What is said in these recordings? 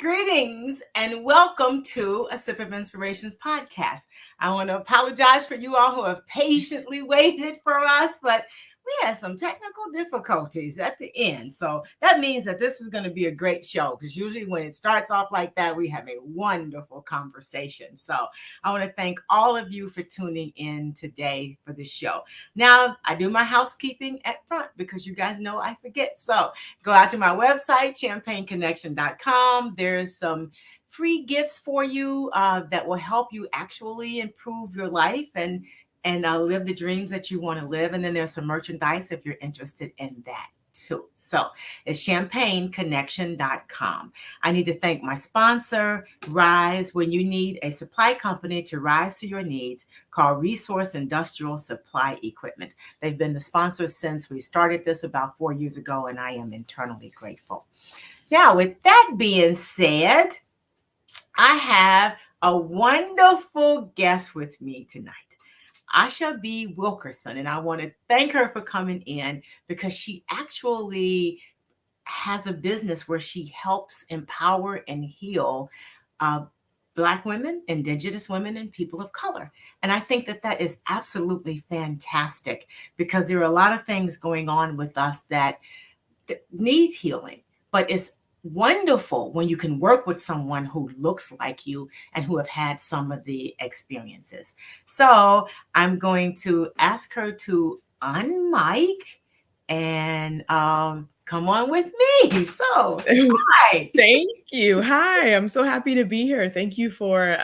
Greetings and welcome to a Sip of Inspirations podcast. I want to apologize for you all who have patiently waited for us, but we had some technical difficulties at the end. So that means that this is going to be a great show because usually when it starts off like that, we have a wonderful conversation. So I want to thank all of you for tuning in today for the show. Now, I do my housekeeping at front because you guys know I forget. So go out to my website, champagneconnection.com. There's some free gifts for you that will help you actually improve your life and live the dreams that you want to live. And then there's some merchandise if you're interested in that too. So it's champagneconnection.com. I need to thank my sponsor, Rise. When you need a supply company to rise to your needs, call Resource Industrial Supply Equipment. They've been the sponsor since we started this about 4 years ago, and I am eternally grateful. Now, with that being said, I have a wonderful guest with me tonight. Asha B. Wilkerson, and I want to thank her for coming in because she actually has a business where she helps empower and heal Black women, Indigenous women, and people of color. And I think that that is absolutely fantastic because there are a lot of things going on with us that need healing, but it's wonderful when you can work with someone who looks like you and who have had some of the experiences. So I'm going to ask her to unmic and come on with me. So hi. Thank you. Hi, I'm so happy to be here. Thank you for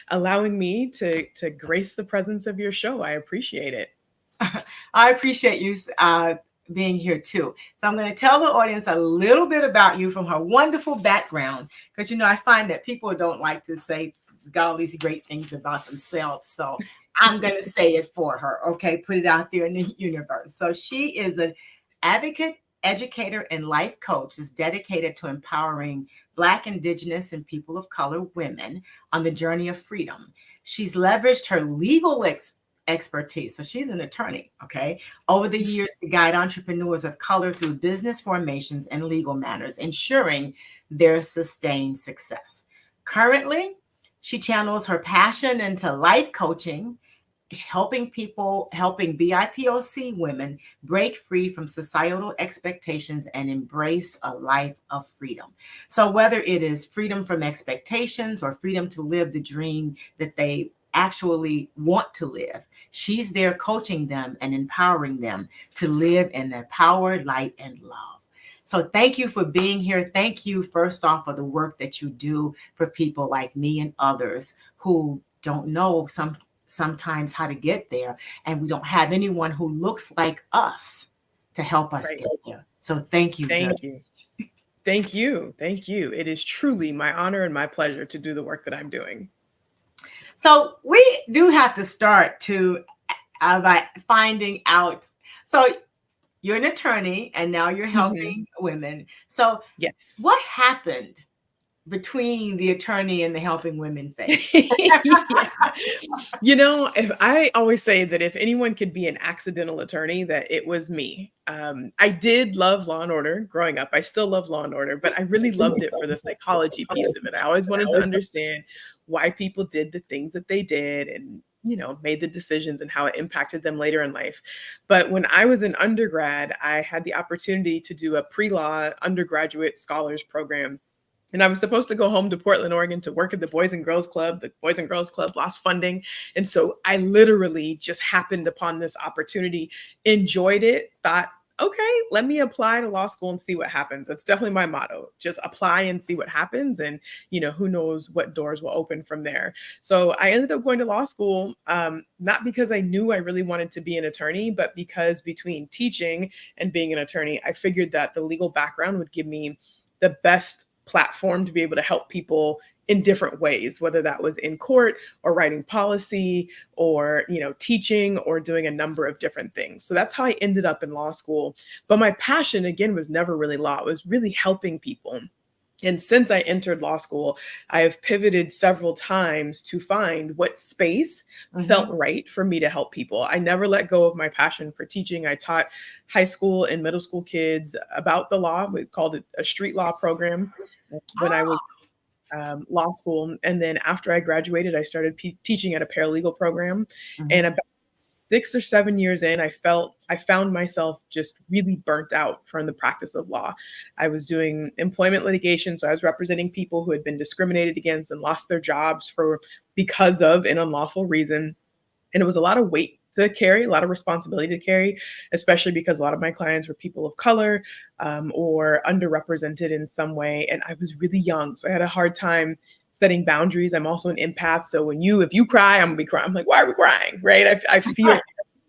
allowing me to grace the presence of your show. I appreciate it. I appreciate you being here too. So I'm going to tell the audience a little bit about you from her wonderful background, because I find that people don't like to say got all these great things about themselves. So I'm going to say it for her. Okay, put it out there in the universe. So she is an advocate, educator, and life coach is dedicated to empowering Black, Indigenous, and people of color women on the journey of freedom. She's leveraged her legal expertise. So she's an attorney, okay, over the years to guide entrepreneurs of color through business formations and legal matters, ensuring their sustained success. Currently, she channels her passion into life coaching, helping BIPOC women break free from societal expectations and embrace a life of freedom. So whether it is freedom from expectations or freedom to live the dream that they actually want to live, she's there coaching them and empowering them to live in their power, light, and love. So thank you for being here. Thank you, first off, for the work that you do for people like me and others who don't know sometimes how to get there, and we don't have anyone who looks like us to help us get there. So thank you. Thank you. Thank you. Thank you. It is truly my honor and my pleasure to do the work that I'm doing. So we do have to start by finding out. So you're an attorney and now you're helping women. So yes, what happened between the attorney and the helping women phase? If I always say that if anyone could be an accidental attorney, that it was me. I did love Law and Order growing up. I still love Law and Order, but I really loved it for the psychology piece of it. I always wanted to understand why people did the things that they did and made the decisions and how it impacted them later in life. But when I was in undergrad, I had the opportunity to do a pre-law undergraduate scholars program. And I was supposed to go home to Portland, Oregon to work at the Boys and Girls Club. The Boys and Girls Club lost funding. And so I literally just happened upon this opportunity, enjoyed it, thought, okay, let me apply to law school and see what happens. That's definitely my motto. Just apply and see what happens. And, who knows what doors will open from there. So I ended up going to law school, not because I knew I really wanted to be an attorney, but because between teaching and being an attorney, I figured that the legal background would give me the best platform to be able to help people in different ways, whether that was in court or writing policy or, teaching or doing a number of different things. So that's how I ended up in law school. But my passion, again, was never really law. It was really helping people. And since I entered law school, I have pivoted several times to find what space felt right for me to help people. I never let go of my passion for teaching. I taught high school and middle school kids about the law. We called it a street law program when I was law school. And then after I graduated, I started teaching at a paralegal program. And Mhm. about 6 or 7 years in, I found myself just really burnt out from the practice of law. I was doing employment litigation, so I was representing people who had been discriminated against and lost their jobs for because of an unlawful reason. And it was a lot of weight to carry, a lot of responsibility to carry, especially because a lot of my clients were people of color, or underrepresented in some way. And I was really young, so I had a hard time setting boundaries. I'm also an empath, so if you cry, I'm gonna be crying. I'm like, why are we crying, right? I feel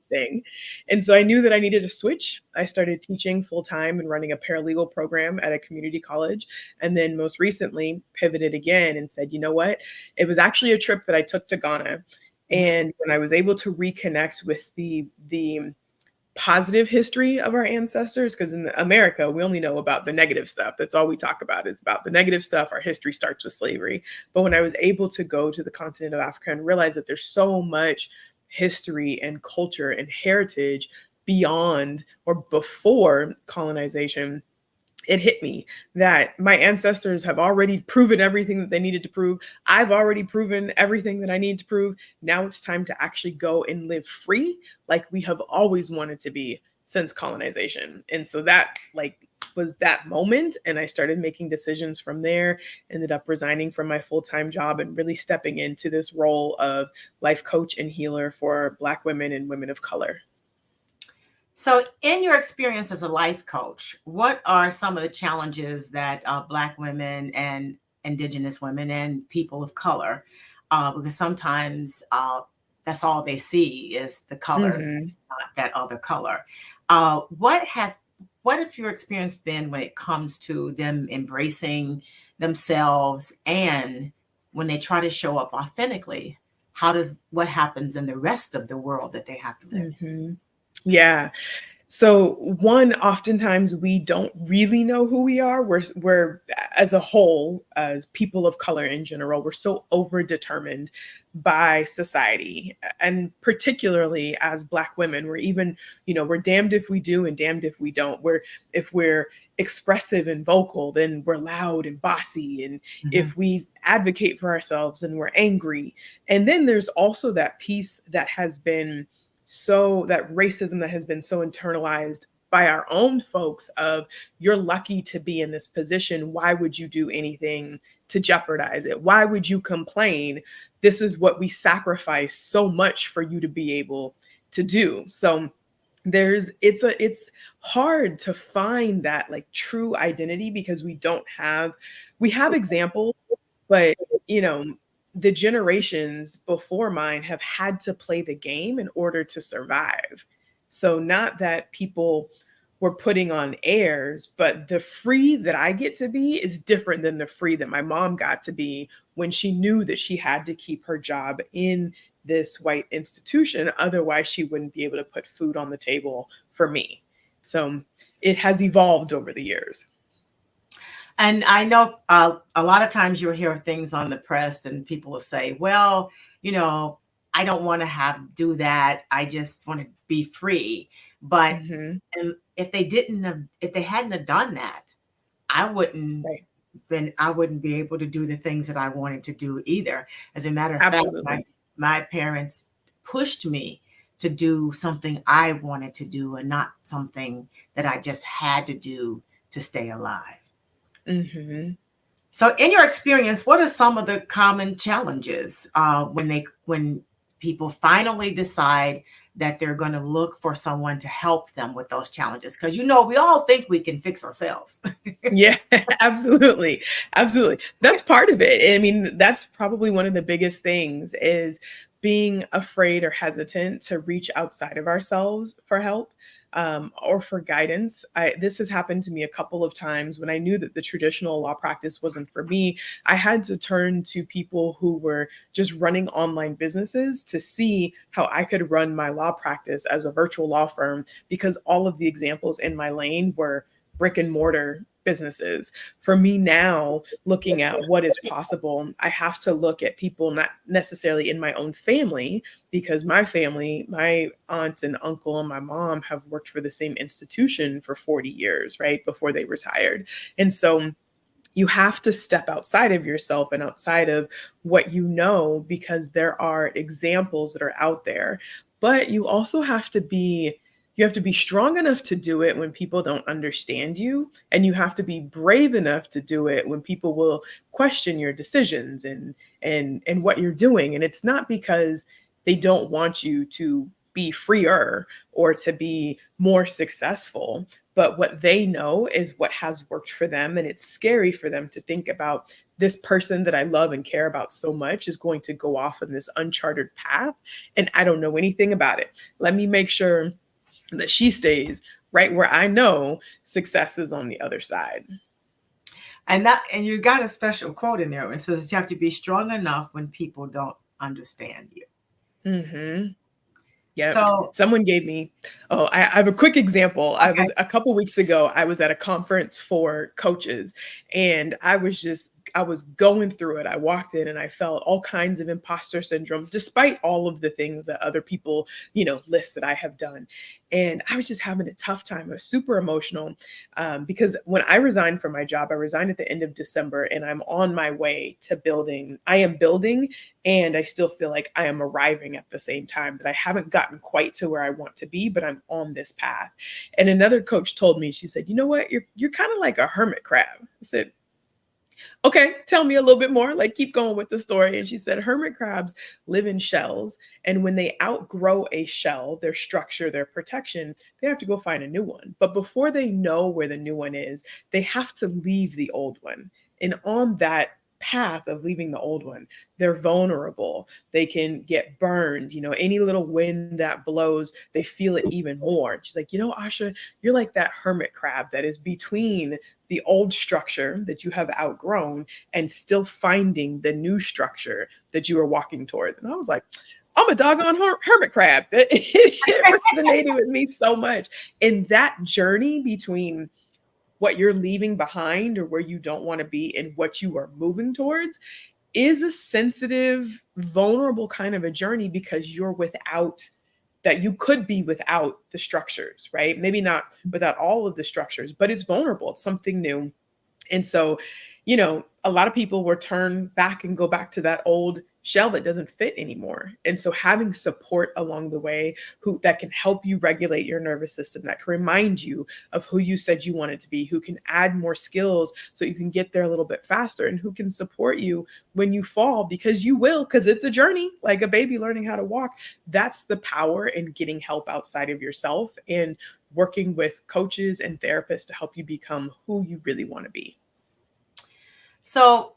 everything, and so I knew that I needed to switch. I started teaching full time and running a paralegal program at a community college, and then most recently pivoted again and said, you know what? It was actually a trip that I took to Ghana, Mhm. and when I was able to reconnect with the positive history of our ancestors, because in America, we only know about the negative stuff. That's all we talk about is about the negative stuff. Our history starts with slavery. But when I was able to go to the continent of Africa and realize that there's so much history and culture and heritage beyond or before colonization, it hit me that my ancestors have already proven everything that they needed to prove. I've already proven everything that I need to prove. Now it's time to actually go and live free like we have always wanted to be since colonization. And so that was that moment, and I started making decisions from there, ended up resigning from my full-time job and really stepping into this role of life coach and healer for Black women and women of color. So, in your experience as a life coach, what are some of the challenges that Black women and Indigenous women and people of color, because sometimes that's all they see is the color, Mhm. not that other color. Uh, what have what have your experience been when it comes to them embracing themselves and when they try to show up authentically? What happens in the rest of the world that they have to live Mhm. Yeah. So one, oftentimes we don't really know who we are. We're as a whole, as people of color in general, we're so overdetermined by society, and particularly as Black women, we're damned if we do and damned if we don't. If we're expressive and vocal, then we're loud and bossy, and in? if we advocate for ourselves, then we're angry. And then there's also that piece that has been that racism that has been so internalized by our own folks of, you're lucky to be in this position, why would you do anything to jeopardize it, why would you complain, this is what we sacrifice so much for you to be able to do. So it's hard to find that like true identity, because we have examples, but you know, the generations before mine have had to play the game in order to survive. So not that people were putting on airs, but the free that I get to be is different than the free that my mom got to be when she knew that she had to keep her job in this white institution. Otherwise, she wouldn't be able to put food on the table for me. So it has evolved over the years. And I know a lot of times you'll hear things on the press and people will say, well, you know, I don't want to do that. I just want to be free. But Hmm. if they hadn't have done that, I wouldn't Right. I wouldn't be able to do the things that I wanted to do either. As a matter of fact, Absolutely. my parents pushed me to do something I wanted to do and not something that I just had to do to stay alive. Hmm. So, in your experience, what are some of the common challenges when people finally decide that they're going to look for someone to help them with those challenges? Because we all think we can fix ourselves. Yeah, absolutely. Absolutely. That's part of it. I mean, that's probably one of the biggest things is being afraid or hesitant to reach outside of ourselves for help, or for guidance. This has happened to me a couple of times when I knew that the traditional law practice wasn't for me. I had to turn to people who were just running online businesses to see how I could run my law practice as a virtual law firm, because all of the examples in my lane were brick and mortar businesses. For me now, looking at what is possible, I have to look at people not necessarily in my own family, because my family, my aunt and uncle and my mom have worked for the same institution for 40 years, right, before they retired. And so you have to step outside of yourself and outside of what you know, because there are examples that are out there. But you have to be strong enough to do it when people don't understand you, and you have to be brave enough to do it when people will question your decisions and what you're doing. And it's not because they don't want you to be freer or to be more successful, but what they know is what has worked for them. And it's scary for them to think about, this person that I love and care about so much is going to go off on this uncharted path, and I don't know anything about it. Let me make sure that she stays right where I know success is on the other side. And you got a special quote in there. It says you have to be strong enough when people don't understand you. Mm-hmm. Yeah. So Someone gave me, I have a quick example. okay. I was a couple weeks ago, I was at a conference for coaches, and I was going through it. I walked in and I felt all kinds of imposter syndrome, despite all of the things that other people, list that I have done. And I was just having a tough time. I was super emotional because when I resigned from my job, I resigned at the end of December, and I'm on my way to building. I am building, and I still feel like I am arriving at the same time, that I haven't gotten quite to where I want to be, but I'm on this path. And another coach told me, she said, "You know what? You're kind of like a hermit crab." I said, "Okay, tell me a little bit more, like keep going with the story." And she said, hermit crabs live in shells. And when they outgrow a shell, their structure, their protection, they have to go find a new one. But before they know where the new one is, they have to leave the old one. And on that path of leaving the old one, they're vulnerable. They can get burned. Any little wind that blows, they feel it even more. She's like, Asha, you're like that hermit crab that is between the old structure that you have outgrown and still finding the new structure that you are walking towards. And I was like, I'm a doggone hermit crab. It resonated with me so much. And that journey between what you're leaving behind or where you don't want to be and what you are moving towards is a sensitive, vulnerable kind of a journey, because you're without that. You could be without the structures, right? Maybe not without all of the structures, but it's vulnerable. It's something new. And so, a lot of people will turn back and go back to that old shell that doesn't fit anymore. And so having support along the way that can help you regulate your nervous system, that can remind you of who you said you wanted to be, who can add more skills so you can get there a little bit faster, and who can support you when you fall, because you will, because it's a journey, like a baby learning how to walk. That's the power in getting help outside of yourself and working with coaches and therapists to help you become who you really want to be. So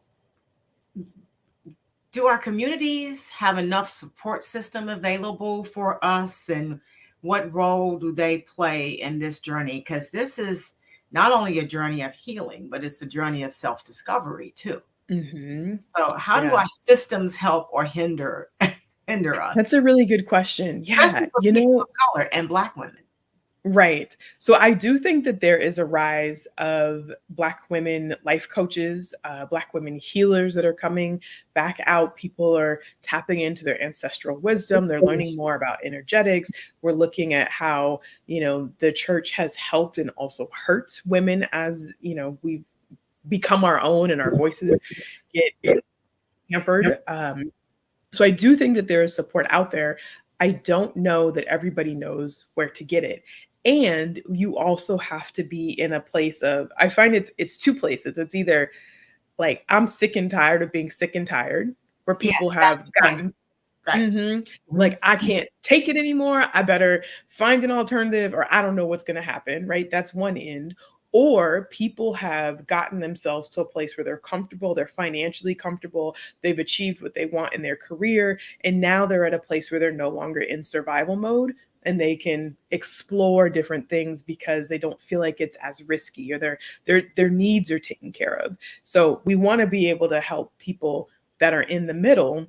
do our communities have enough support system available for us, and what role do they play in this journey? Because this is not only a journey of healing, but it's a journey of self-discovery too. Mm-hmm. So how do Yeah. our systems help or hinder us? That's a really good question. Especially Yeah. for people of color and Black women. Right. So I do think that there is a rise of Black women life coaches, Black women healers that are coming back out. People are tapping into their ancestral wisdom. They're learning more about energetics. We're looking at how, the church has helped and also hurt women as, we've become our own and our voices get hampered. So I do think that there is support out there. I don't know that everybody knows where to get it. And you also have to be in a place of, I find it's two places. It's either like, I'm sick and tired of being sick and tired, where people have gotten, like, I can't take it anymore. I better find an alternative, or I don't know what's going to happen, right? That's one end. Or people have gotten themselves to a place where they're comfortable, they're financially comfortable, they've achieved what they want in their career, and now they're at a place where they're no longer in survival mode, and they can explore different things because they don't feel like it's as risky, or their needs are taken care of. So we want to be able to help people that are in the middle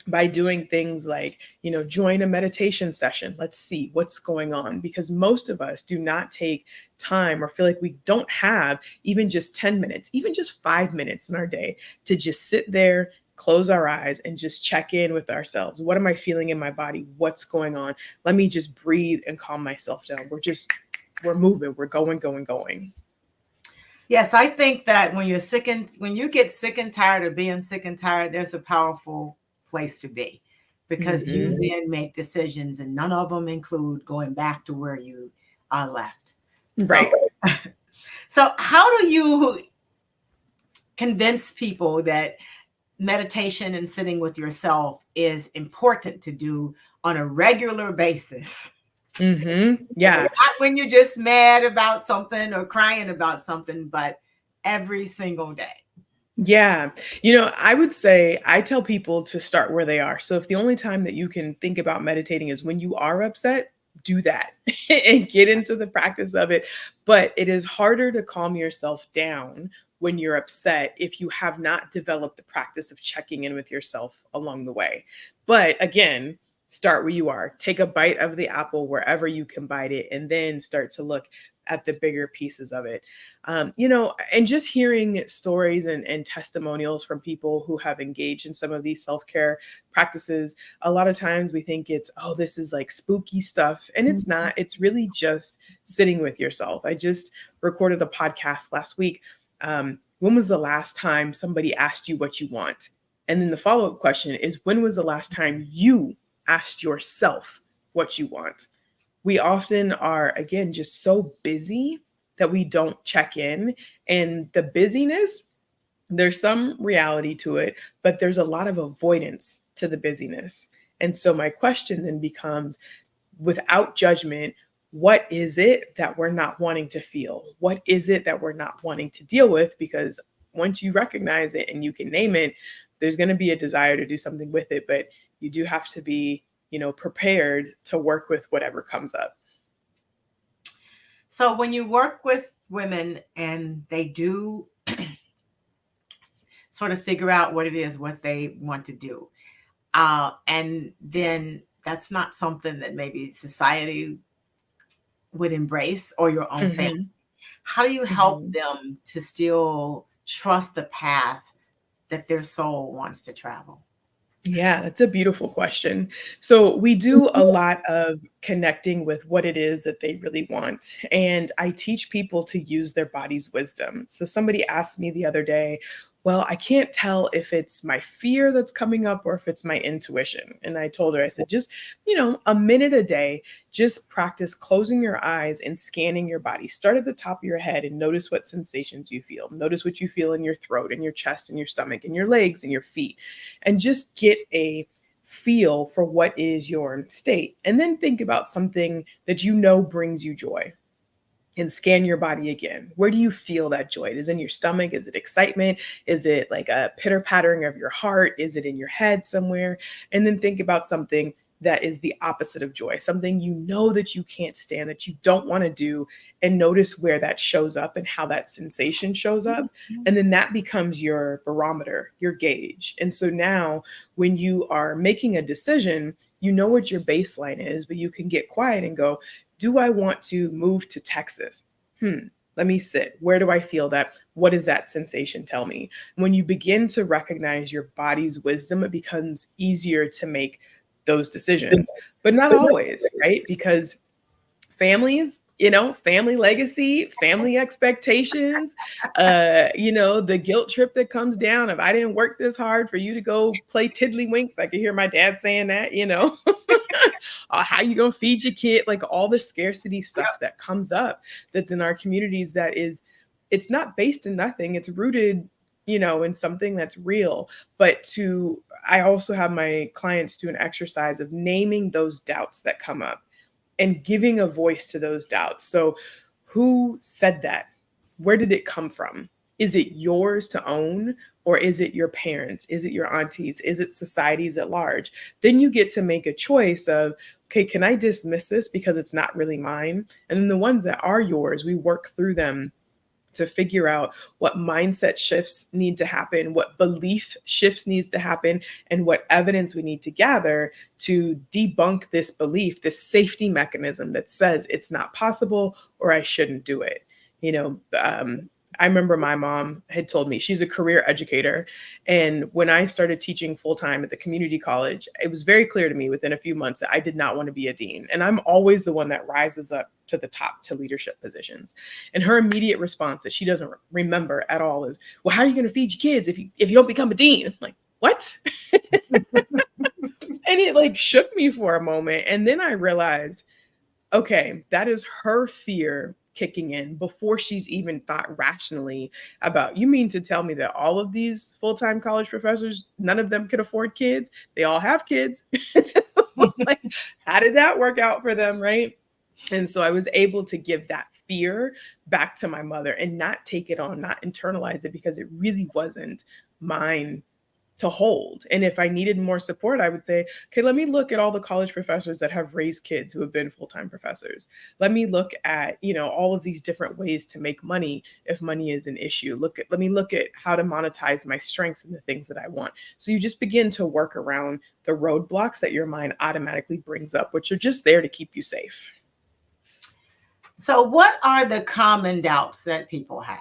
by doing things like, join a meditation session. Let's see what's going on, because most of us do not take time, or feel like we don't have even just 10 minutes, even just 5 minutes in our day to just sit there, close our eyes, and just check in with ourselves. What am I feeling in my body? What's going on? Let me just breathe and calm myself down. We're moving, we're going. Yes, I think that when when you get sick and tired of being sick and tired, there's a powerful place to be, because you Mhm. then make decisions, and none of them include going back to where you left. So, Right. so how do you convince people that meditation and sitting with yourself is important to do on a regular basis? Yeah. Not when you're just mad about something or crying about something, but every single day. Yeah. I would say I tell people to start where they are. So if the only time that you can think about meditating is when you are upset, do that and get into the practice of it. But it is harder to calm yourself down when you're upset if you have not developed the practice of checking in with yourself along the way. But again, start where you are. Take a bite of the apple wherever you can bite it, and then start to look at the bigger pieces of it. And just hearing stories and testimonials from people who have engaged in some of these self-care practices, a lot of times we think it's, oh, this is like spooky stuff. And it's not, it's really just sitting with yourself. I just recorded a podcast last week. When was the last time somebody asked you what you want? And then the follow-up question is, when was the last time you asked yourself what you want? We often are, again, just so busy that we don't check in. And the busyness, there's some reality to it, but there's a lot of avoidance to the busyness. And so my question then becomes, without judgment, what is it that we're not wanting to feel? What is it that we're not wanting to deal with? Because once you recognize it and you can name it, there's going to be a desire to do something with it, but you do have to be, prepared to work with whatever comes up. So when you work with women and they do sort of figure out what it is, what they want to do, and then that's not something that maybe society would embrace or your own family, Mhm. how do you help Mhm. them to still trust the path that their soul wants to travel? Yeah, that's a beautiful question. So, we do a lot of connecting with what it is that they really want. And I teach people to use their body's wisdom. So, somebody asked me the other day, well, I can't tell if it's my fear that's coming up or if it's my intuition. And I told her, I said, just, a minute a day, just practice closing your eyes and scanning your body. Start at the top of your head and notice what sensations you feel. Notice what you feel in your throat, in your chest, in your stomach, in your legs, in your feet, and just get a feel for what is your state. And then think about something that brings you joy, and scan your body again. Where do you feel that joy? Is it in your stomach? Is it excitement? Is it like a pitter pattering of your heart? Is it in your head somewhere? And then think about something that is the opposite of joy, something that you can't stand, that you don't want to do, and notice where that shows up and how that sensation shows up. And then that becomes your barometer, your gauge. And so now when you are making a decision, you know what your baseline is, but you can get quiet and go, do I want to move to Texas? Let me sit. Where do I feel that? What does that sensation tell me? When you begin to recognize your body's wisdom, it becomes easier to make those decisions, but not always, right? Because family legacy, family expectations, the guilt trip that comes down if I didn't work this hard for you to go play tiddlywinks. I could hear my dad saying that. How you gonna feed your kid? Like all the scarcity stuff that comes up that's in our communities it's not based in nothing. It's rooted, in something that's real. I also have my clients do an exercise of naming those doubts that come up and giving a voice to those doubts. So, who said that? Where did it come from? Is it yours to own, or is it your parents? Is it your aunties? Is it societies at large? Then you get to make a choice of, okay, can I dismiss this because it's not really mine? And then the ones that are yours, we work through them to figure out what mindset shifts need to happen, what belief shifts needs to happen, and what evidence we need to gather to debunk this belief, this safety mechanism that says it's not possible or I shouldn't do it. I remember my mom had told me she's a career educator. And when I started teaching full time at the community college, it was very clear to me within a few months that I did not want to be a dean. And I'm always the one that rises up to the top to leadership positions. And her immediate response that she doesn't remember at all is, well, how are you going to feed your kids if you don't become a dean? I'm like, what? And it like shook me for a moment. And then I realized, okay, that is her fear kicking in before she's even thought rationally about, you mean to tell me that all of these full-time college professors, none of them can afford kids? They all have kids. Like, how did that work out for them, right? And so I was able to give that fear back to my mother and not take it on, not internalize it, because it really wasn't mine to hold. And if I needed more support, I would say, okay, let me look at all the college professors that have raised kids who have been full-time professors. Let me look at, all of these different ways to make money if money is an issue. Let me look at how to monetize my strengths and the things that I want. So you just begin to work around the roadblocks that your mind automatically brings up, which are just there to keep you safe. So what are the common doubts that people have?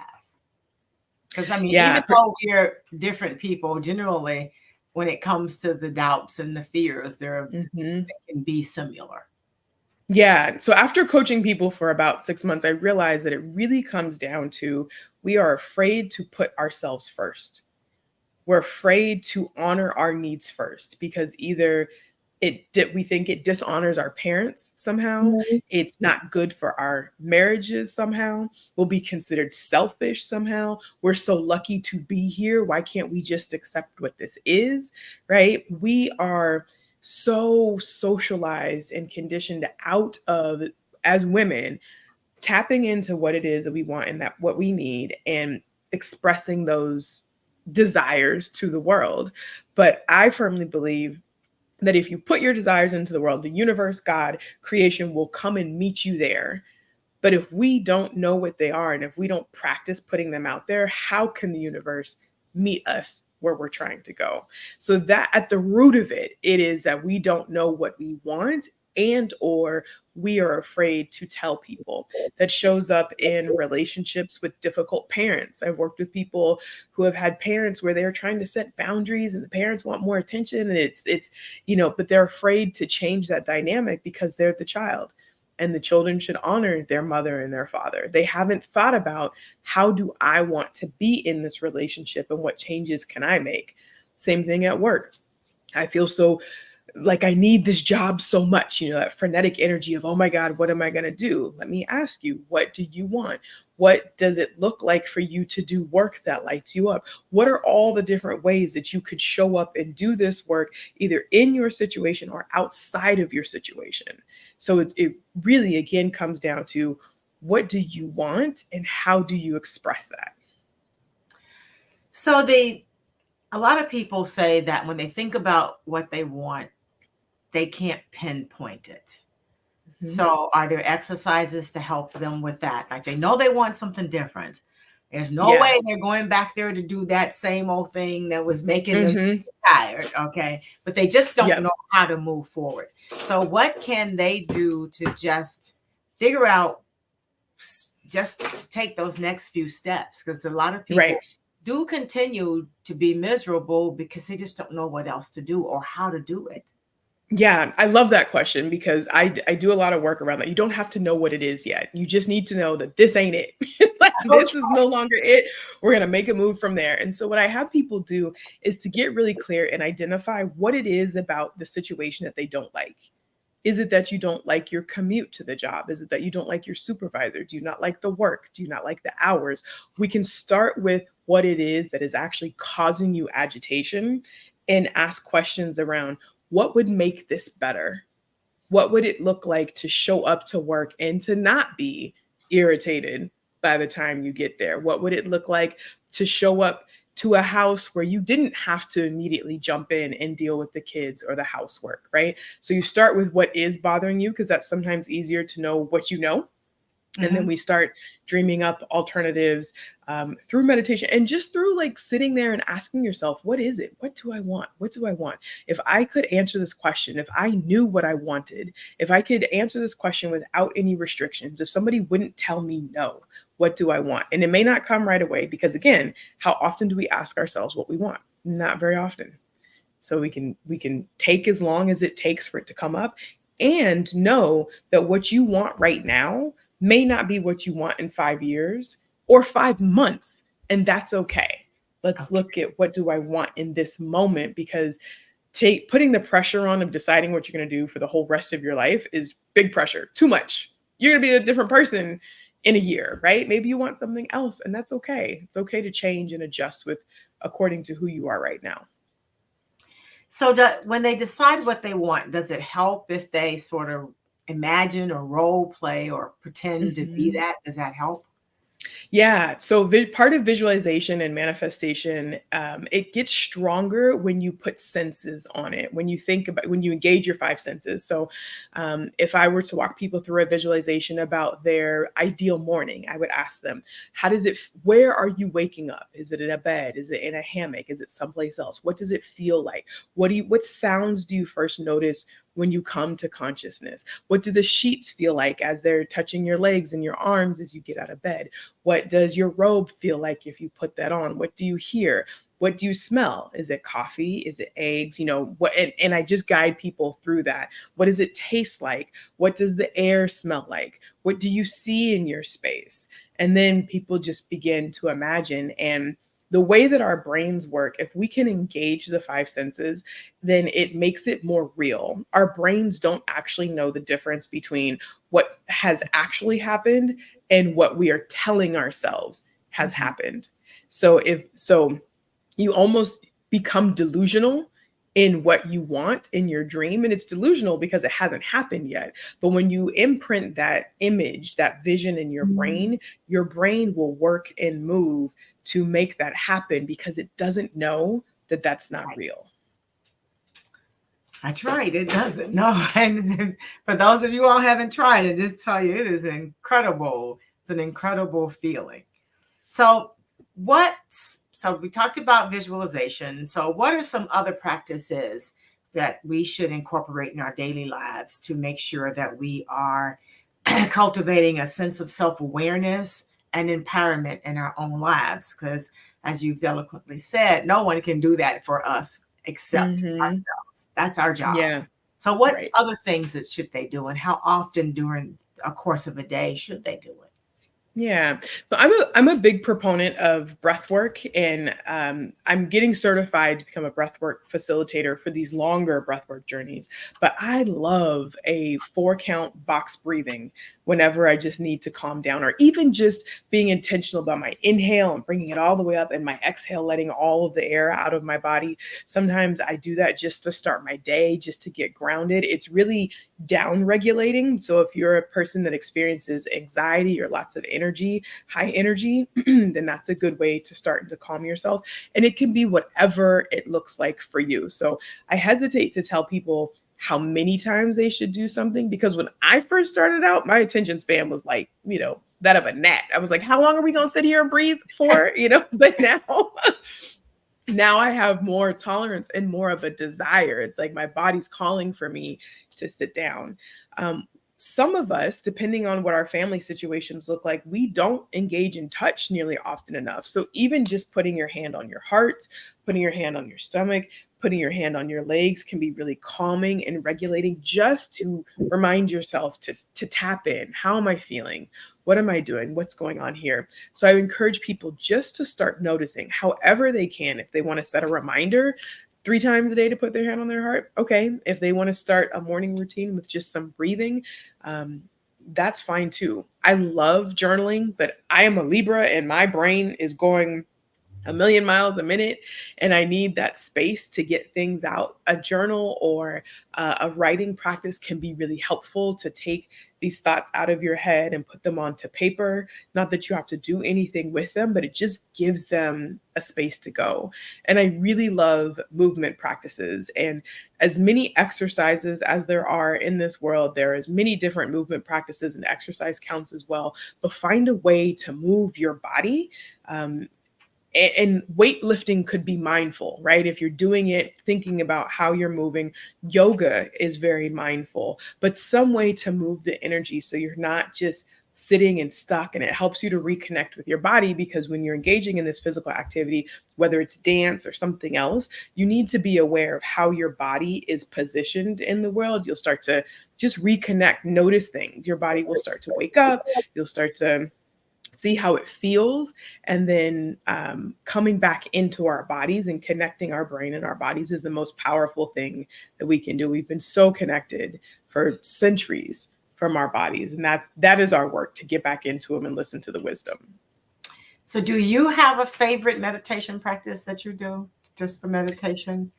Because even though we're different people, generally, when it comes to the doubts and the fears, they can be similar. Yeah. So after coaching people for about 6 months, I realized that it really comes down to, we are afraid to put ourselves first. We're afraid to honor our needs first, because either we think it dishonors our parents somehow. It's not good for our marriages somehow. We'll be considered selfish somehow. We're so lucky to be here. Why can't we just accept what this is, right? We are so socialized and conditioned out of, as women, tapping into what it is that we want and that what we need, and expressing those desires to the world. But I firmly believe that if you put your desires into the world, the universe, God, creation will come and meet you there. But if we don't know what they are, and if we don't practice putting them out there, how can the universe meet us where we're trying to go? So that at the root of it, it is that we don't know what we want, and or we are afraid to tell people. That shows up in relationships with difficult parents. I've worked with people who have had parents where they're trying to set boundaries and the parents want more attention, and it's but they're afraid to change that dynamic because they're the child, and the children should honor their mother and their father. They haven't thought about, how do I want to be in this relationship and what changes can I make? Same thing at work. I feel so like I need this job so much, that frenetic energy of, oh my God, what am I going to do? Let me ask you, what do you want? What does it look like for you to do work that lights you up? What are all the different ways that you could show up and do this work, either in your situation or outside of your situation? So it really, again, comes down to, what do you want and how do you express that? So a lot of people say that when they think about what they want, they can't pinpoint it. So are there exercises to help them with that? Like, they know they want something different. There's no way they're going back there to do that same old thing that was making them tired. Okay. But they just don't know how to move forward. So what can they do to just figure out, just to take those next few steps? Because a lot of people do continue to be miserable because they just don't know what else to do or how to do it. Yeah, I love that question, because I do a lot of work around that. You don't have to know what it is yet. You just need to know that this ain't it. Like, this is no longer it. We're going to make a move from there. And so what I have people do is to get really clear and identify what it is about the situation that they don't like. Is it that you don't like your commute to the job? Is it that you don't like your supervisor? Do you not like the work? Do you not like the hours? We can start with what it is that is actually causing you agitation, and ask questions around, what would make this better? What would it look like to show up to work and to not be irritated by the time you get there? What would it look like to show up to a house where you didn't have to immediately jump in and deal with the kids or the housework, right? So you start with what is bothering you, because that's sometimes easier to know what you know. And then we start dreaming up alternatives through meditation, and just through like sitting there and asking yourself, what is it? What do I want? What do I want? If I could answer this question, if I knew what I wanted, if I could answer this question without any restrictions, if somebody wouldn't tell me no, What do I want? And it may not come right away because, again, how often do we ask ourselves what we want? Not very often. So we can take as long as it takes for it to come up, and know that what you want right now may not be what you want in 5 years or 5 months, and that's okay. Let's Okay. look at, what do I want in this moment, because putting the pressure on of deciding what you're going to do for the whole rest of your life is big pressure, too much. You're going to be a different person in a year, right? Maybe you want something else, and that's okay. It's okay to change and adjust with according to who you are right now. So when they decide what they want, does it help if they sort of imagine or role play or pretend to be Mhm. that? Does that help? Yeah. So part of visualization and manifestation, it gets stronger when you put senses on it. When you think about, when you engage your five senses. So, if I were to walk people through a visualization about their ideal morning, I would ask them, "How does it? Where are you waking up? Is it in a bed? Is it in a hammock? Is it someplace else? What does it feel like? What sounds do you first notice when you come to consciousness? What do the sheets feel like as they're touching your legs and your arms as you get out of bed? What does your robe feel like if you put that on? What do you hear? What do you smell? Is it coffee? Is it eggs? What, and I just guide people through that. What does it taste like? What does the air smell like? What do you see in your space? And then people just begin to imagine. And the way that our brains work, if we can engage the five senses, then it makes it more real. Our brains don't actually know the difference between what has actually happened and what we are telling ourselves has Mhm. happened. So you almost become delusional in what you want in your dream, and it's delusional because it hasn't happened yet. But when you imprint that image, that vision in your brain will work and move to make that happen because it doesn't know that that's not Right. real. That's right. It doesn't. No. And for those of you who all haven't tried it, just tell you it is incredible. It's an incredible feeling. So so we talked about visualization. So what are some other practices that we should incorporate in our daily lives to make sure that we are cultivating a sense of self-awareness and empowerment in our own lives? Because as you've eloquently said, no one can do that for us except Mhm. ourselves. That's our job. Yeah, So what right. other things that should they do, and how often during a course of a day should they do it? Yeah. So I'm a big proponent of breath work, and I'm getting certified to become a breath work facilitator for these longer breath work journeys. But I love a 4 count box breathing whenever I just need to calm down, or even just being intentional about my inhale and bringing it all the way up, and my exhale, letting all of the air out of my body. Sometimes I do that just to start my day, just to get grounded. It's really down regulating. So if you're a person that experiences anxiety or lots of energy, high energy, then that's a good way to start to calm yourself. And it can be whatever it looks like for you. So I hesitate to tell people how many times they should do something, because when I first started out, my attention span was like, that of a gnat. I was like, how long are we going to sit here and breathe for? But now I have more tolerance and more of a desire. It's like my body's calling for me to sit down. Um, some of us, depending on what our family situations look like, we don't engage in touch nearly often enough. So even just putting your hand on your heart, putting your hand on your stomach, putting your hand on your legs can be really calming and regulating, just to remind yourself to tap in. How am I feeling? What am I doing? What's going on here? So I encourage people just to start noticing however they can. If they want to set a reminder 3 times a day to put their hand on their heart, okay. If they want to start a morning routine with just some breathing, um, that's fine too. I love journaling, but I am a Libra and my brain is going a million miles a minute, and I need that space to get things out. A journal or a writing practice can be really helpful to take these thoughts out of your head and put them onto paper. Not that you have to do anything with them, but it just gives them a space to go. And I really love movement practices, and as many exercises as there are in this world, there are as many different movement practices, and exercise counts as well. But find a way to move your body. Um, and weightlifting could be mindful, right? If you're doing it thinking about how you're moving, yoga is very mindful, but some way to move the energy so you're not just sitting and stuck, and it helps you to reconnect with your body, because when you're engaging in this physical activity, whether it's dance or something else, you need to be aware of how your body is positioned in the world. You'll start to just reconnect, notice things. Your body will start to wake up. You'll start to see how it feels, and then coming back into our bodies and connecting our brain and our bodies is the most powerful thing that we can do. We've been so connected for centuries from our bodies, and that is our work, to get back into them and listen to the wisdom. So do you have a favorite meditation practice that you do just for meditation?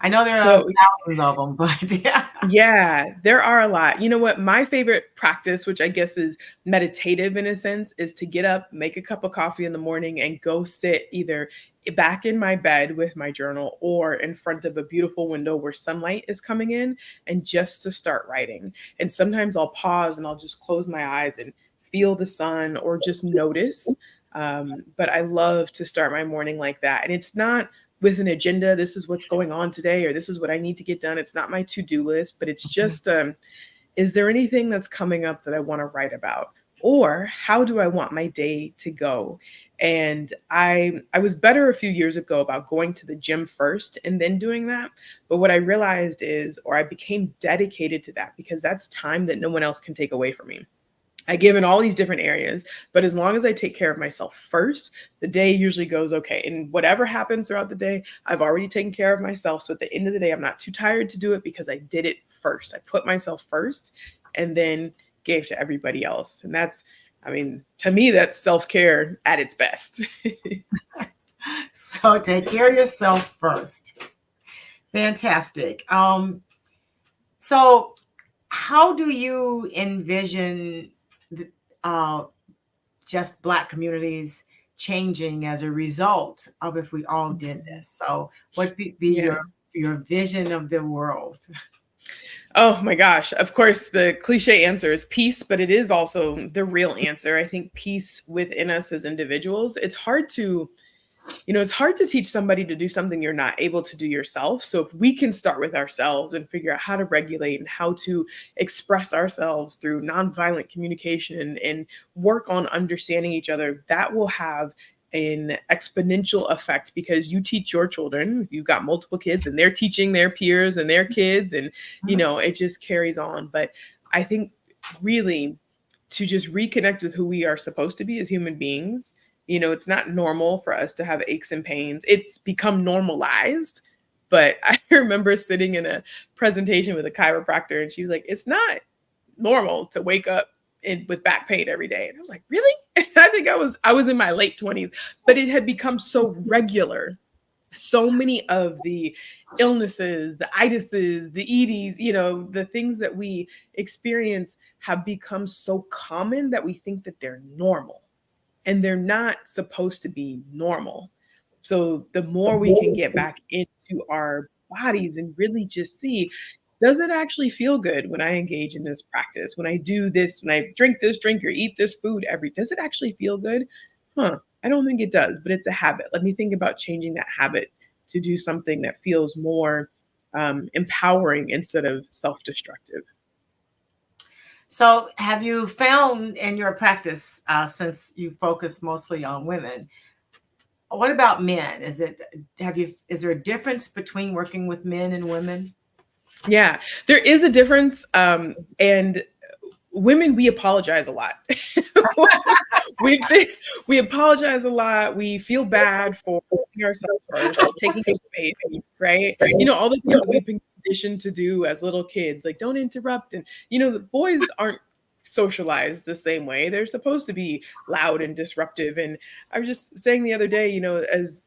I know there are thousands of them, but yeah. Yeah, there are a lot. You know what? My favorite practice, which I guess is meditative in a sense, is to get up, make a cup of coffee in the morning, and go sit either back in my bed with my journal or in front of a beautiful window where sunlight is coming in, and just to start writing. And sometimes I'll pause and I'll just close my eyes and feel the sun or just notice. But I love to start my morning like that. And it's not with an agenda, this is what's going on today, or this is what I need to get done. It's not my to-do list, but it's just, is there anything that's coming up that I want to write about? Or how do I want my day to go? And I was better a few years ago about going to the gym first and then doing that. But what I realized is, or I became dedicated to that, because that's time that no one else can take away from me. I give in all these different areas, but as long as I take care of myself first, the day usually goes okay. And whatever happens throughout the day, I've already taken care of myself. So at the end of the day, I'm not too tired to do it because I did it first. I put myself first and then gave to everybody else. And that's, I mean, to me, that's self-care at its best. So take care of yourself first. Fantastic. So how do you envision just Black communities changing as a result of if we all did this? So what would be your vision of the world? Oh my gosh. Of course, the cliche answer is peace, but it is also the real answer. I think peace within us as individuals. It's hard to teach somebody to do something you're not able to do yourself. So if we can start with ourselves and figure out how to regulate and how to express ourselves through nonviolent communication and work on understanding each other, that will have an exponential effect, because you teach your children, you've got multiple kids, and they're teaching their peers and their kids, and it just carries on. But I think really to just reconnect with who we are supposed to be as human beings. It's not normal for us to have aches and pains. It's become normalized. But I remember sitting in a presentation with a chiropractor, and she was like, it's not normal to wake up with back pain every day. And I was like, really? And I think I was in my late 20s, but it had become so regular. So many of the illnesses, the itises, the EDs, the things that we experience have become so common that we think that they're normal. And they're not supposed to be normal. So the more we can get back into our bodies and really just see, does it actually feel good when I engage in this practice? When I do this, when I drink this drink or eat this food does it actually feel good? I don't think it does, but it's a habit. Let me think about changing that habit to do something that feels more empowering instead of self-destructive. So have you found in your practice, since you focus mostly on women, what about men? Is there a difference between working with men and women? Yeah, there is a difference. And women, we apologize a lot. we apologize a lot. We feel bad for putting ourselves first, taking space, right? All the things that we've been conditioned to do as little kids, like don't interrupt. And the boys aren't socialized the same way. They're supposed to be loud and disruptive. And I was just saying the other day,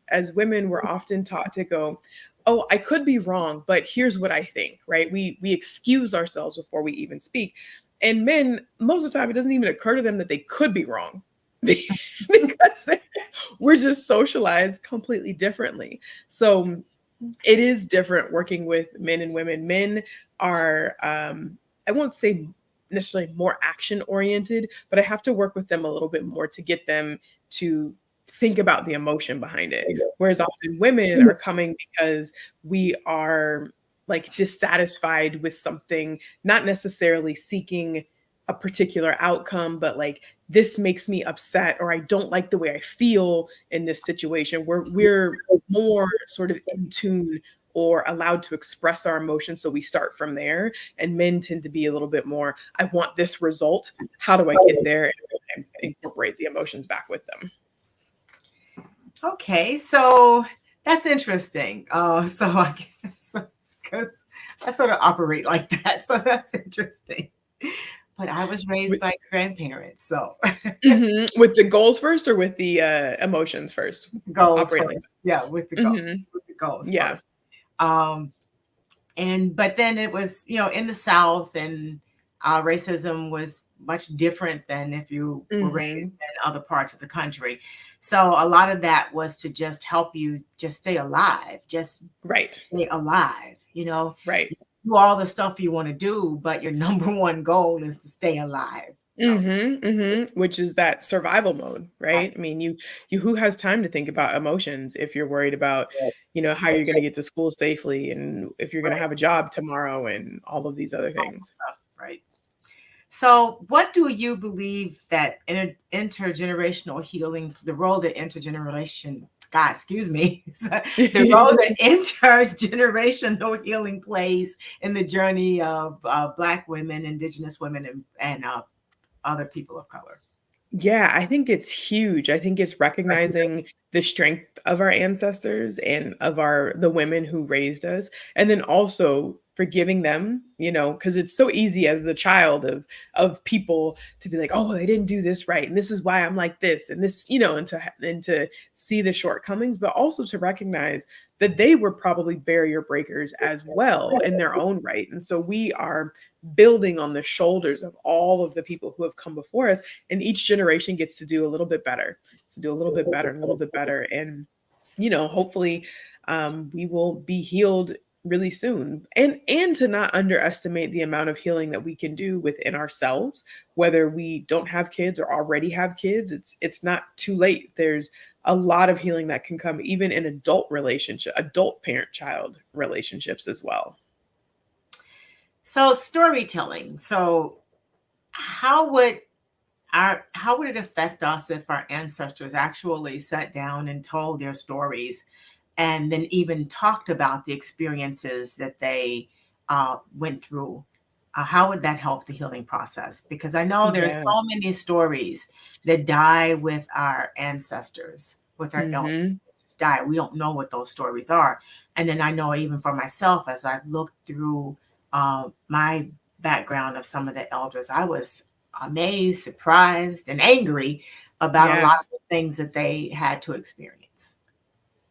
as women, we're often taught to go, oh, I could be wrong, but here's what I think, right? We excuse ourselves before we even speak. And men, most of the time, it doesn't even occur to them that they could be wrong because we're just socialized completely differently. So it is different working with men and women. Men are, I won't say necessarily more action oriented, but I have to work with them a little bit more to get them to think about the emotion behind it. Whereas often women are coming because we are like dissatisfied with something, not necessarily seeking a particular outcome, but like this makes me upset, or I don't like the way I feel in this situation, where we're more sort of in tune or allowed to express our emotions. So we start from there. And men tend to be a little bit more, I want this result. How do I get there? And incorporate the emotions back with them. Okay, so that's interesting. So I guess because I sort of operate like that, so that's interesting. But I was raised With, by grandparents, so with the goals first or with the emotions first? goals Operate like first. Yeah, with the that. goals, with the goals Yeah. first. Um, and but then it was, in the South, and racism was much different than if you were raised Hmm. in other parts of the country. So a lot of that was to just help you just stay alive, just Right. stay alive, Right. do all the stuff you want to do, but your number one goal is to stay alive. Which is that survival mode, Right. right? I mean, you who has time to think about emotions if you're worried about, how you're going to get to school safely, and if you're going to Right. have a job tomorrow, and all of these other things. Right. So, what do you believe that intergenerational healing, the role that God, excuse me, the role that intergenerational healing plays in the journey of Black women, Indigenous women, and other people of color? Yeah, I think it's huge. I think it's recognizing the strength of our ancestors and of the women who raised us, and then also forgiving them, because it's so easy as the child of people to be like, oh, they didn't do this right, and this is why I'm like this, and this, and to see the shortcomings, but also to recognize that they were probably barrier breakers as well in their own right. And so we are building on the shoulders of all of the people who have come before us, and each generation gets to do a little bit better, to do a little bit better and a little bit better. And hopefully we will be healed really soon, and to not underestimate the amount of healing that we can do within ourselves, whether we don't have kids or already have kids. It's not too late. There's a lot of healing that can come even in adult parent child relationships as well. So, storytelling. So, how would how would it affect us if our ancestors actually sat down and told their stories, and then even talked about the experiences that they went through? How would that help the healing process? Because I know there's Yeah. so many stories that die with our ancestors, with our elders, Mhm. just die. We don't know what those stories are. And then I know even for myself, as I've looked through my background of some of the elders, I was amazed, surprised, and angry about a Yeah. lot of the things that they had to experience.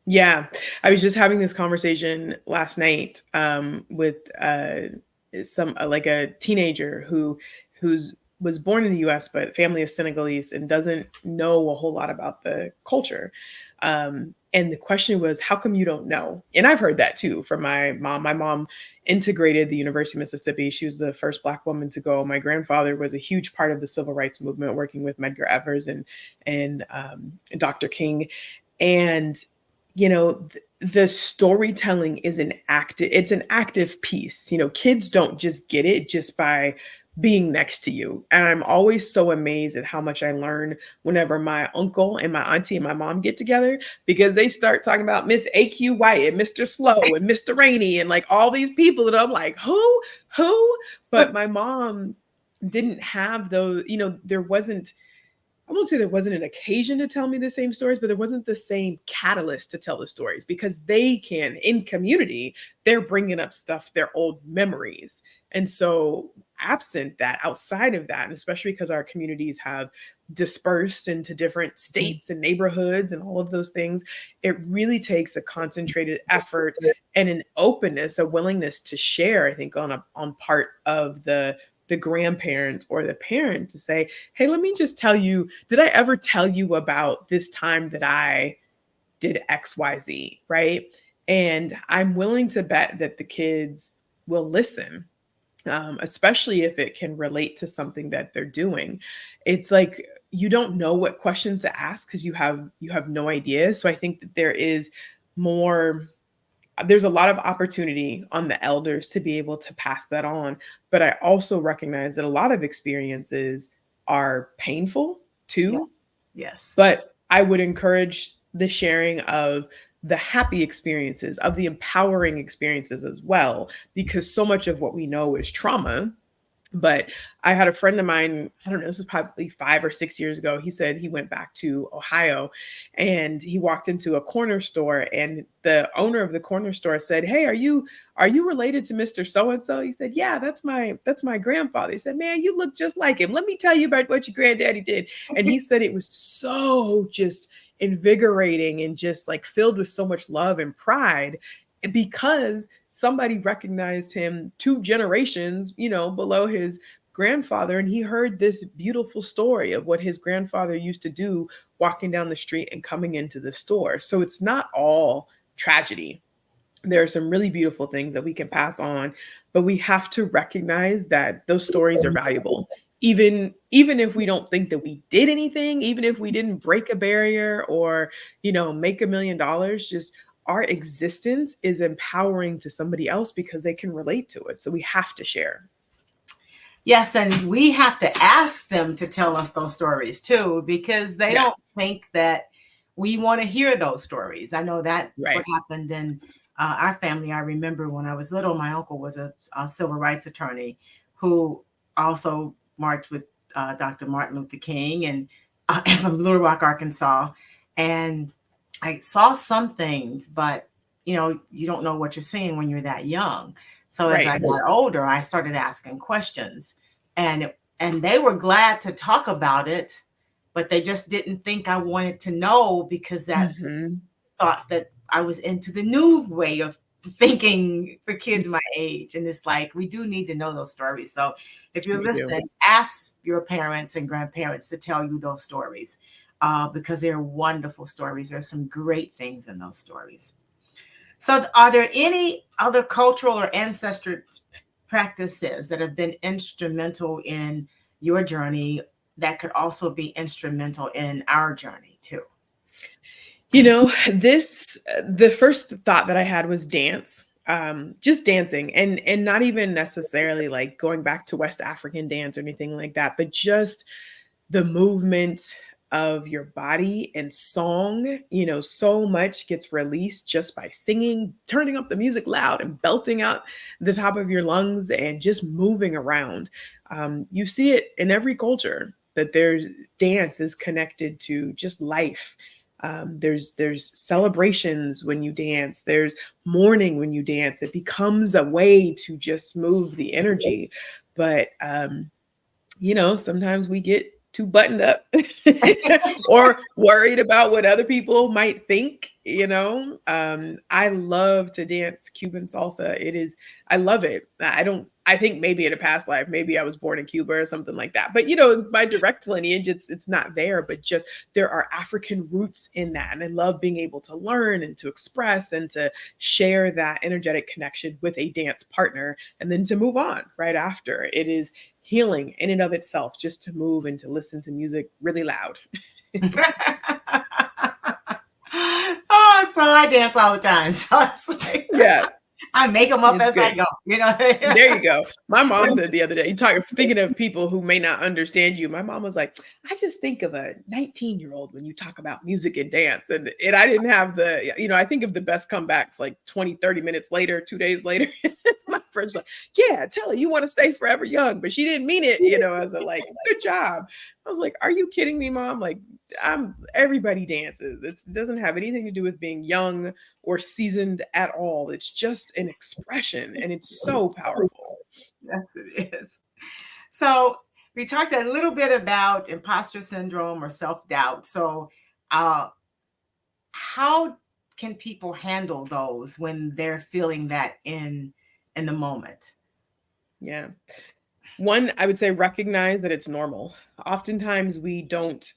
Yeah. I was just having this conversation last night, with, some like a teenager who's was born in the US, but family is Senegalese and doesn't know a whole lot about the culture. And the question was, how come you don't know? And I've heard that too from my mom. My mom integrated the University of Mississippi. She was the first Black woman to go. My grandfather was a huge part of the civil rights movement, working with Medgar Evers and Dr. King. And the storytelling is an active piece. Kids don't just get it just by being next to you. And I'm always so amazed at how much I learn whenever my uncle and my auntie and my mom get together, because they start talking about Miss AQ White and Mr. Slow and Mr. Rainey and like all these people, and I'm like, who? But my mom didn't have those. There wasn't, I won't say there wasn't an occasion to tell me the same stories, but there wasn't the same catalyst to tell the stories, because they can, in community, they're bringing up stuff, their old memories. And so, absent that, outside of that, and especially because our communities have dispersed into different states and neighborhoods and all of those things, it really takes a concentrated effort and an openness, a willingness to share, I think, on part of the grandparent or the parent, to say, hey, let me just tell you, did I ever tell you about this time that I did XYZ, right? And I'm willing to bet that the kids will listen, especially if it can relate to something that they're doing. It's like you don't know what questions to ask because you have no idea. So I think that there is more there's a lot of opportunity on the elders to be able to pass that on. But I also recognize that a lot of experiences are painful Yes. too. Yes. But I would encourage the sharing of the happy experiences, of the empowering experiences as well, because so much of what we know is trauma. But I had a friend of mine, I don't know, this was probably 5 or 6 years ago. He said he went back to Ohio and he walked into a corner store, and the owner of the corner store said, "Hey, are you related to Mr. So and so?" He said, "Yeah, that's my grandfather." He said, "Man, you look just like him. Let me tell you about what your granddaddy did." And he said it was so just invigorating and just like filled with so much love and pride because somebody recognized him 2 generations, below his grandfather, and he heard this beautiful story of what his grandfather used to do walking down the street and coming into the store. So it's not all tragedy. There are some really beautiful things that we can pass on, but we have to recognize that those stories are valuable. Even if we don't think that we did anything, even if we didn't break a barrier or, make $1 million, just our existence is empowering to somebody else because they can relate to it. So we have to share. Yes, and we have to ask them to tell us those stories too, because they Yeah, don't think that we want to hear those stories. I know that's what right. happened in our family. I remember when I was little, my uncle was a civil rights attorney who also marched with Dr. Martin Luther King and from Little Rock, Arkansas. And I saw some things, but you don't know what you're seeing when you're that young. So as I Right. got older, I started asking questions, and they were glad to talk about it, but they just didn't think I wanted to know because that Hmm. thought that I was into the new way of thinking for kids my age. And it's like we do need to know those stories. So if you're We do. listening, ask your parents and grandparents to tell you those stories because they're wonderful stories. There's some great things in those stories. So, are there any other cultural or ancestral practices that have been instrumental in your journey that could also be instrumental in our journey too? The first thought that I had was dance. Just dancing, and not even necessarily like going back to West African dance or anything like that, but just the movement of your body and song. So much gets released just by singing, turning up the music loud and belting out the top of your lungs and just moving around. You see it in every culture that there's dance is connected to just life. There's celebrations when you dance. There's mourning when you dance. It becomes a way to just move the energy. But sometimes we get too buttoned up or worried about what other people might think. I love to dance Cuban salsa. I love it. I think maybe in a past life, maybe I was born in Cuba or something like that. But my direct lineage, it's not there, but just there are African roots in that. And I love being able to learn and to express and to share that energetic connection with a dance partner and then to move on right after. It is healing in and of itself just to move and to listen to music really loud. Oh, so I dance all the time. So it's like Yeah, I make them up it's as I good. go, There you go. My mom said the other day, thinking of people who may not understand you. My mom was like, I just think of a 19-year-old when you talk about music and dance. And I didn't have I think of the best comebacks like 20, 30 minutes later, 2 days later. My friend's like, yeah, tell her you want to stay forever young. But she didn't mean it, as a like, good job. I was like, are you kidding me, mom? Like, everybody dances. It doesn't have anything to do with being young or seasoned at all. It's just an expression and it's so powerful. Yes, it is. So we talked a little bit about imposter syndrome or self-doubt. So uh, how can people handle those when they're feeling that in the moment? Yeah. One, I would say recognize that it's normal. Oftentimes we don't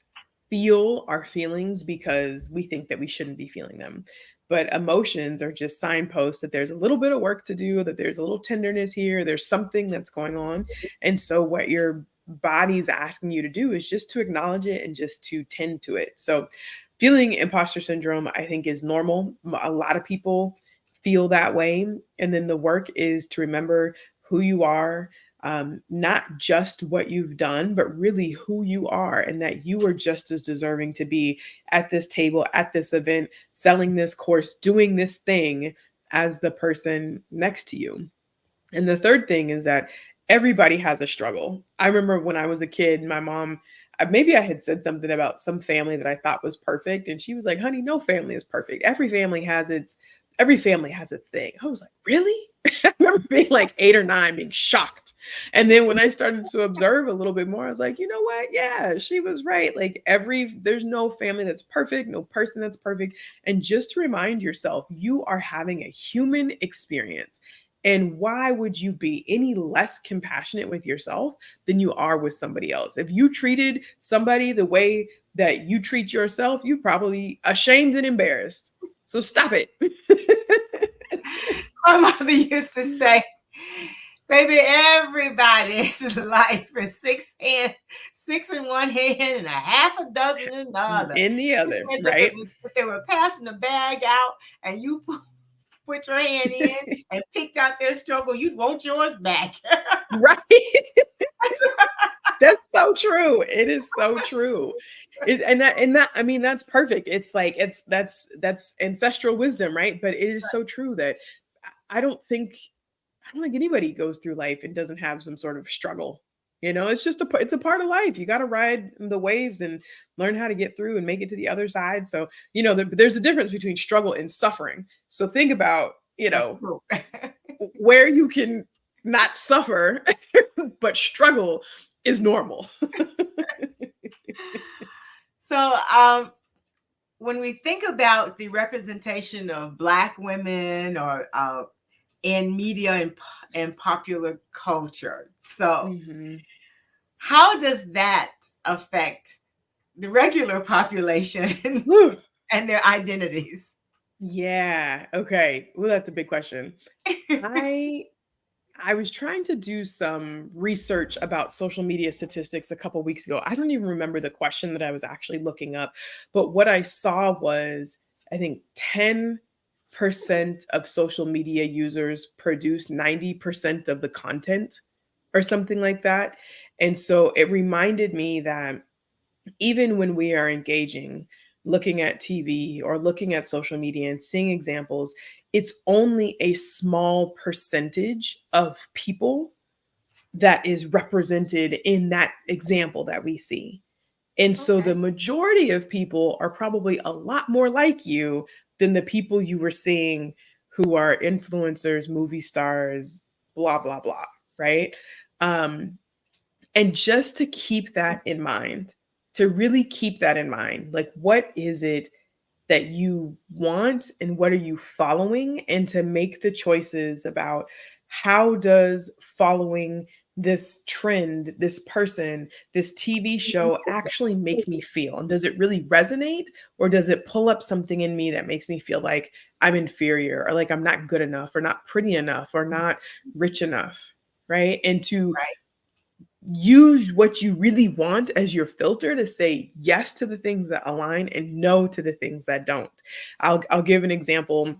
feel our feelings because we think that we shouldn't be feeling them. But emotions are just signposts that there's a little bit of work to do, that there's a little tenderness here, there's something that's going on. And so what your body's asking you to do is just to acknowledge it and just to tend to it. So feeling imposter syndrome, I think, is normal. A lot of people feel that way. And then the work is to remember who you are, not just what you've done, but really who you are, and that you are just as deserving to be at this table, at this event, selling this course, doing this thing as the person next to you. And the third thing is that everybody has a struggle. I remember when I was a kid, my mom, maybe I had said something about some family that I thought was perfect. And she was like, honey, no family is perfect. Every family has its thing. I was like, really? I remember being like 8 or 9, being shocked. And then when I started to observe a little bit more, I was like, you know what? Yeah, she was right. Like there's no family that's perfect, no person that's perfect. And just to remind yourself, you are having a human experience. And why would you be any less compassionate with yourself than you are with somebody else? If you treated somebody the way that you treat yourself, you're probably ashamed and embarrassed. So stop it. My mother used to say, baby, everybody's life is six in one hand and a half a dozen in the other. In the other, Because right? if they were passing the bag out and you put your hand in and picked out their struggle, you'd want yours back. Right. That's so true. It is so true. I mean, that's perfect. It's like that's ancestral wisdom, right? But it is so true that I don't think anybody goes through life and doesn't have some sort of struggle. It's a part of life. You got to ride the waves and learn how to get through and make it to the other side. So, there's a difference between struggle and suffering. So think about, where you can not suffer, but struggle is normal. So, when we think about the representation of Black women or in media and popular culture, so how does that affect the regular population and their identities? Yeah. Okay. Well, that's a big question. I was trying to do some research about social media statistics a couple weeks ago. I don't even remember the question that I was actually looking up, but what I saw was, I think 10% of social media users produce 90% of the content or something like that. And so it reminded me that even when we are engaging, looking at TV or looking at social media and seeing examples, it's only a small percentage of people that is represented in that example that we see. And so the majority of people are probably a lot more like you than the people you were seeing who are influencers, movie stars, blah, blah, blah, right? And just to keep that in mind, to really keep that in mind, like what is it that you want and what are you following, and to make the choices about how does following this trend, this person, this TV show actually make me feel? And does it really resonate, or does it pull up something in me that makes me feel like I'm inferior, or like I'm not good enough, or not pretty enough, or not rich enough, right? And to use what you really want as your filter to say yes to the things that align and no to the things that don't. I'll give an example.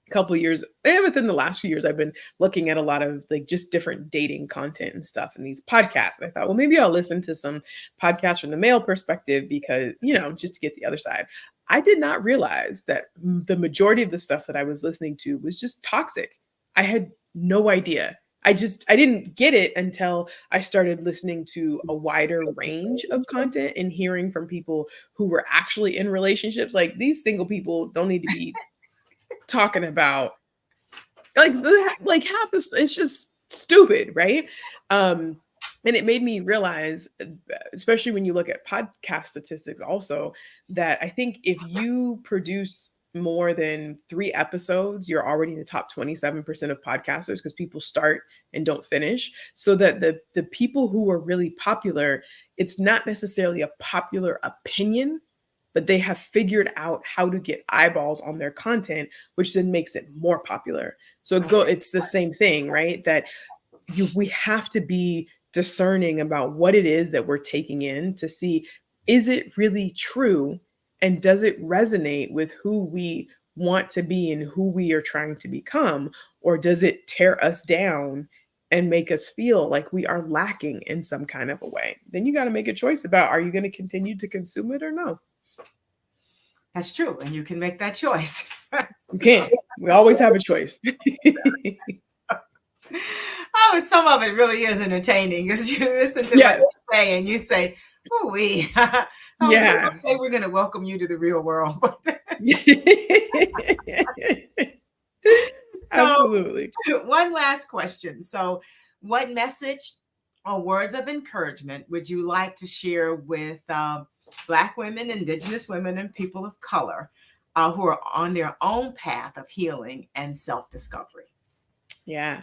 A couple years within the last few years, I've been looking at a lot of like just different dating content and stuff and these podcasts. And I thought, well, maybe I'll listen to some podcasts from the male perspective because, just to get the other side. I did not realize that the majority of the stuff that I was listening to was just toxic. I had no idea. I didn't get it until I started listening to a wider range of content and hearing from people who were actually in relationships. Like, these single people don't need to be talking about like half this. It's just stupid, right? And it made me realize, especially when you look at podcast statistics also, that I think if you produce more than 3 episodes, you're already in the top 27% of podcasters, because people start and don't finish. So that the people who are really popular, it's not necessarily a popular opinion, but they have figured out how to get eyeballs on their content, which then makes it more popular. So it's the same thing, right? That we have to be discerning about what it is that we're taking in to see, is it really true? And does it resonate with who we want to be and who we are trying to become? Or does it tear us down and make us feel like we are lacking in some kind of a way? Then you got to make a choice about, are you going to continue to consume it or no? That's true. And you can make that choice. You can't. We always have a choice. Oh, and some of it really is entertaining because you listen to what you say and you say, oh, yeah. Okay, we're going to welcome you to the real world. Absolutely. One last question. So, what message or words of encouragement would you like to share with Black women, Indigenous women, and people of color who are on their own path of healing and self-discovery? Yeah.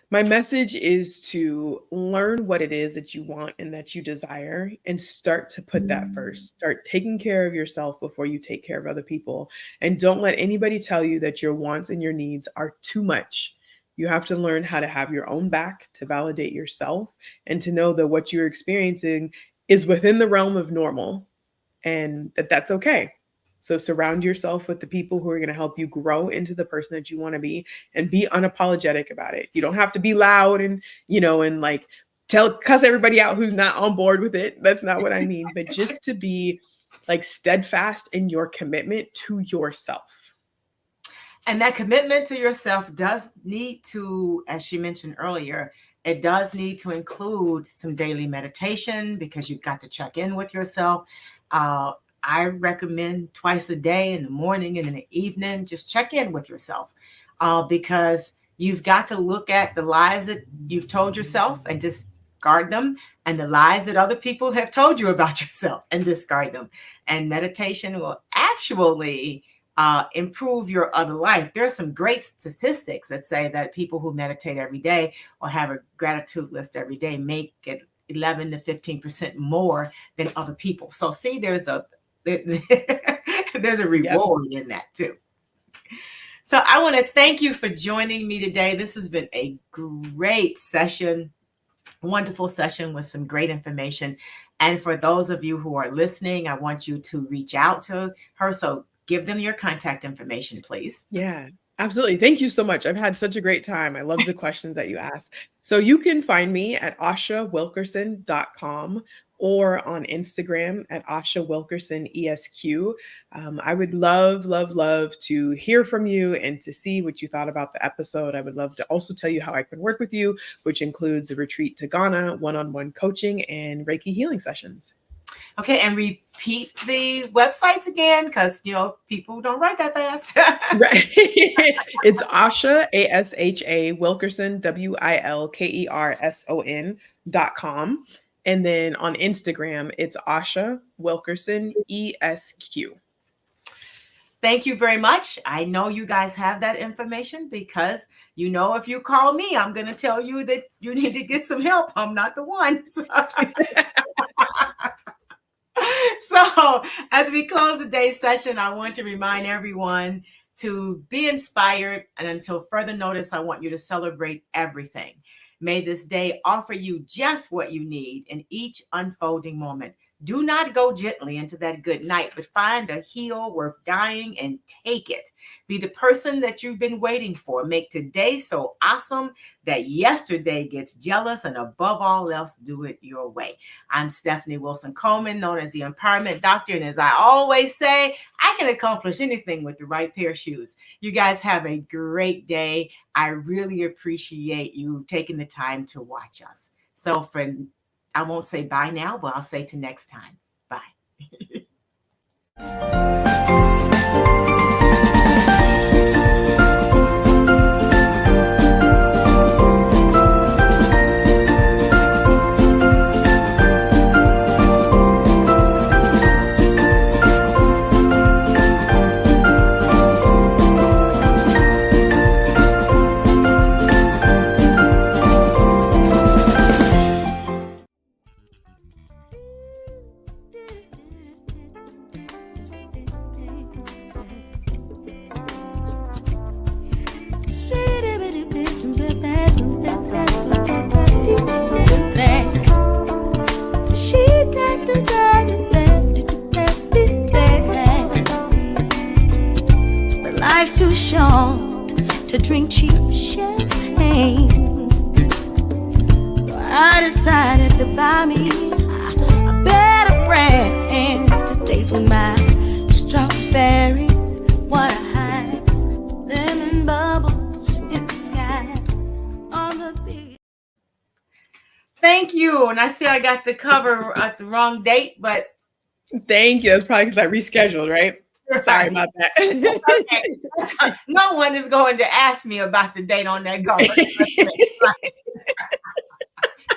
My message is to learn what it is that you want and that you desire and start to put that first. Start taking care of yourself before you take care of other people. And don't let anybody tell you that your wants and your needs are too much. You have to learn how to have your own back, to validate yourself, and to know that what you're experiencing is within the realm of normal and that that's okay. So surround yourself with the people who are going to help you grow into the person that you want to be and be unapologetic about it. You don't have to be loud and, and like cuss everybody out who's not on board with it. That's not what I mean, but just to be like steadfast in your commitment to yourself. And that commitment to yourself does need to, as she mentioned earlier, it does need to include some daily meditation because you've got to check in with yourself. I recommend twice a day, in the morning and in the evening. Just check in with yourself because you've got to look at the lies that you've told yourself and discard them, and the lies that other people have told you about yourself and discard them. And meditation will actually improve your other life. There are some great statistics that say that people who meditate every day or have a gratitude list every day make it 11 to 15% more than other people. So see, there's a reward in that too. So I want to thank you for joining me today. This has been a great session, wonderful session with some great information. And for those of you who are listening, I want you to reach out to her. So give them your contact information, please. Yeah. Absolutely. Thank you so much. I've had such a great time. I love the questions that you asked. So you can find me at ashawilkerson.com or on Instagram at Asha Wilkerson Esq. I would love, love, love to hear from you and to see what you thought about the episode. I would love to also tell you how I can work with you, which includes a retreat to Ghana, one-on-one coaching, and Reiki healing sessions. Okay, and repeat the websites again, because people don't write that fast. Right. It's Asha, ASHA, Wilkerson, WILKERSON.com. And then on Instagram, it's Asha Wilkerson ESQ. Thank you very much. I know you guys have that information because if you call me, I'm going to tell you that you need to get some help. I'm not the one. So as we close today's session, I want to remind everyone to be inspired. And until further notice, I want you to celebrate everything. May this day offer you just what you need in each unfolding moment. Do not go gently into that good night, but find a heel worth dying and take it. Be the person that you've been waiting for. Make today so awesome that yesterday gets jealous, and above all else, do it your way. I'm Stephanie Wilson-Coleman, known as the Empowerment Doctor, and as I always say, I can accomplish anything with the right pair of shoes. You guys have a great day. I really appreciate you taking the time to watch us. So I won't say bye now, but I'll say to next time. Bye. to drink cheap champagne. So I decided to buy me a better brand to taste with my strawberries. What a high, lemon bubbles in the sky on the beach. Thank you. And I see I got the cover at the wrong date, but thank you. That's probably because I rescheduled, right? Sorry about that. Okay. No one is going to ask me about the date on that cover.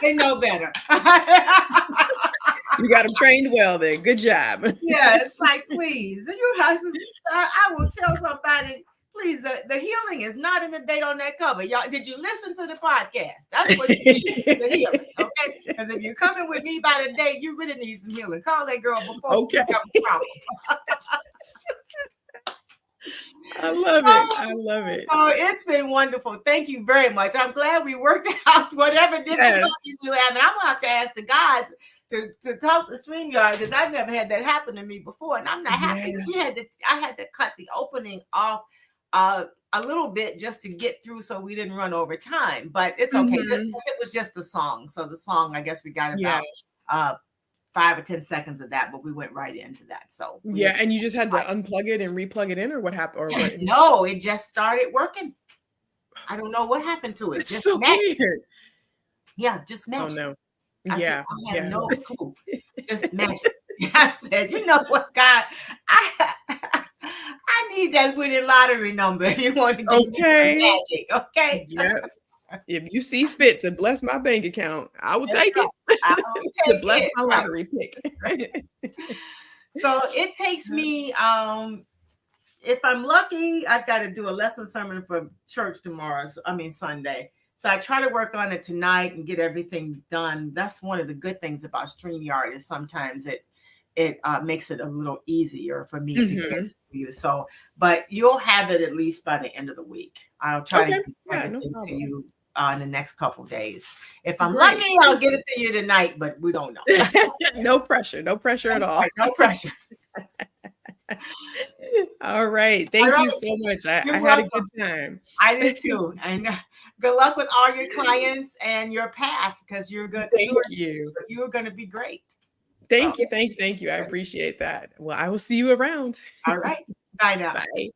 They know better. You got them trained well then. Good job. Yeah, it's like, please, I will tell somebody, please, the healing is not in the date on that cover. Y'all, did you listen to the podcast? That's what you need, the healing, okay? Because if you're coming with me by the date, you really need some healing. Call that girl before you have a problem. I love it. I love it. So it's been wonderful. Thank you very much. I'm glad we worked out whatever difficulties you have. And I'm going to have to ask the guys to talk to StreamYard because I've never had that happen to me before. And I'm not happy. I had to cut the opening off a little bit just to get through so we didn't run over time. But it's okay. It was just the song. So the song, I guess we got about 5 or 10 seconds of that, but we went right into that. So and you just had to unplug it and replug it in, or what happened? Or what? No, it just started working. I don't know what happened to it. It's just so magic. weird. Yeah, just magic. Oh no. I have no clue. Just magic. I said, you know what, God, I need that winning lottery number if you want to give me some magic. Okay. Yeah. If you see fit to bless my bank account, I will take it. I will take to bless my lottery pick. So it takes me, if I'm lucky, I've got to do a lesson sermon for church Sunday. So I try to work on it tonight and get everything done. That's one of the good things about StreamYard is sometimes it makes it a little easier for me to get to you. So, but you'll have it at least by the end of the week. I'll try to get everything to you in the next couple of days. If I'm lucky, I'll get it to you tonight, but we don't know. No pressure. No pressure at all. Right, no pressure. All right. Thank you so much. I had a good time. I did too. And good luck with all your clients and your path because you're good. You're going to be great. Thank you. Thank you. I appreciate that. Well, I will see you around. All right. Bye now. Bye.